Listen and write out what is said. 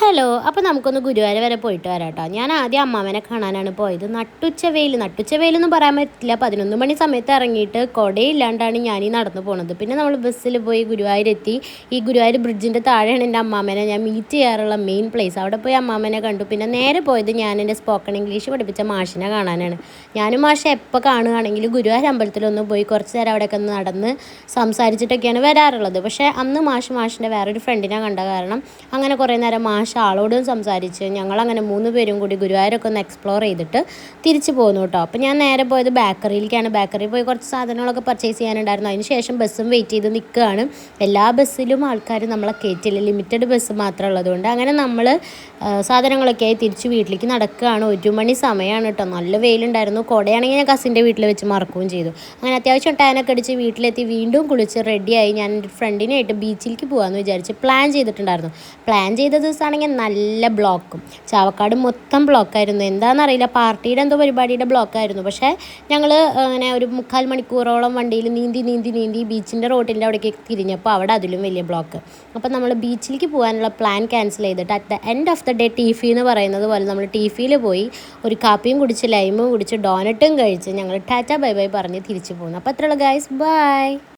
Hello, അപ്പോൾ നമുക്കൊന്ന് ഗുരുവായൂർ വരെ പോയിട്ട് വരാം കേട്ടോ. ഞാൻ ആദ്യം അമ്മാവനെ കാണാനാണ് പോയത്. നട്ടുച്ച വെയിലൊന്നും പറയാൻ പറ്റില്ല. 11 മണി സമയത്ത് ഇറങ്ങിയിട്ട് കുടയില്ലാണ്ടാണ് ഞാൻ ഈ നടന്നു പോണത്. പിന്നെ നമ്മൾ ബസ്സിൽ പോയി ഗുരുവായൂരെത്തി. ഈ ഗുരുവായൂർ ബ്രിഡ്ജിൻ്റെ താഴെയാണ് എൻ്റെ അമ്മാമനെ ഞാൻ മീറ്റ് ചെയ്യാറുള്ള മെയിൻ പ്ലേസ്. അവിടെ പോയി അമ്മാമനെ കണ്ടു. പിന്നെ നേരെ പോയത് ഞാൻ എൻ്റെ സ്പോക്കൺ ഇംഗ്ലീഷ് പഠിപ്പിച്ച മാഷിനെ കാണാനാണ്. ഞാനും മാഷെ എപ്പോൾ കാണുകയാണെങ്കിൽ ഗുരുവായൂർ അമ്പലത്തിലൊന്ന് പോയി കുറച്ച് നേരം അവിടെയൊക്കെ ഒന്ന് നടന്ന് സംസാരിച്ചിട്ടൊക്കെയാണ് വരാറുള്ളത്. പക്ഷേ അന്ന് മാഷിൻ്റെ വേറൊരു ഫ്രണ്ടിനെ കണ്ട കാരണം അങ്ങനെ കുറേ നേരം മാഷ് ആളോടും സംസാരിച്ച് ഞങ്ങളങ്ങനെ 3 പേരും കൂടി ഗുരുവായൂരൊക്കെ ഒന്ന് എക്സ്പ്ലോർ ചെയ്തിട്ട് തിരിച്ചു പോന്നു കേട്ടോ. അപ്പോൾ ഞാൻ നേരെ പോയത് ബേക്കറിയിലേക്കാണ്. ബേക്കറിയിൽ പോയി കുറച്ച് സാധനങ്ങളൊക്കെ പർച്ചേസ് ചെയ്യാനുണ്ടായിരുന്നു. അതിന് ശേഷം ബസ്സും വെയിറ്റ് ചെയ്ത് നിൽക്കുകയാണ്. എല്ലാ ബസ്സിലും ആൾക്കാർ നമ്മളെ കയറ്റില്ല, ലിമിറ്റഡ് ബസ് മാത്രം ഉള്ളതുകൊണ്ട് അങ്ങനെ നമ്മൾ സാധനങ്ങളൊക്കെ ആയി തിരിച്ച് വീട്ടിലേക്ക് നടക്കുകയാണ്. 1 മണി സമയമാണ് കേട്ടോ. നല്ല വെയിലുണ്ടായിരുന്നു. കുടയാണെങ്കിൽ ഞാൻ കസിൻ്റെ വീട്ടിൽ വെച്ച് മറക്കുകയും ചെയ്തു. അങ്ങനെ അത്യാവശ്യം ടാനൊക്കെ അടിച്ച് വീട്ടിലെത്തി വീണ്ടും കുളിച്ച് റെഡിയായി ഞാൻ എൻ്റെ ഫ്രണ്ടിനായിട്ട് ബീച്ചിലേക്ക് പോകാമെന്ന് വിചാരിച്ച് പ്ലാൻ ചെയ്തിട്ടുണ്ടായിരുന്നു. പ്ലാൻ ചെയ്ത ദിവസമാണെങ്കിൽ നല്ല ബ്ലോക്കും, ചാവക്കാട് മൊത്തം ബ്ലോക്കായിരുന്നു. എന്താണെന്നറിയില്ല, പാർട്ടിയുടെ എന്തോ പരിപാടിയുടെ ബ്ലോക്കായിരുന്നു. പക്ഷേ ഞങ്ങൾ അങ്ങനെ ഒരു 3/4 മണിക്കൂറോളം വണ്ടിയിൽ നീന്തി ബീച്ചിൻ്റെ റോഡിൻ്റെ അവിടേക്ക് തിരിഞ്ഞപ്പോൾ അവിടെ അതിലും വലിയ ബ്ലോക്ക്. അപ്പോൾ നമ്മൾ ബീച്ചിലേക്ക് പോകാനുള്ള പ്ലാൻ ക്യാൻസൽ ചെയ്തിട്ട് at the end of the day ടീഫി എന്ന് പറയുന്നത് പോലെ നമ്മൾ ടീഫിയിൽ പോയി ഒരു കാപ്പിയും കുടിച്ച് ലൈമും കുടിച്ച് ഡോനറ്റും കഴിച്ച് ഞങ്ങൾ ടാറ്റ ബൈ ബൈ പറഞ്ഞ് തിരിച്ചു പോകുന്നു. അപ്പോൾ അത്രയുള്ള ഗൈസ്, ബൈ.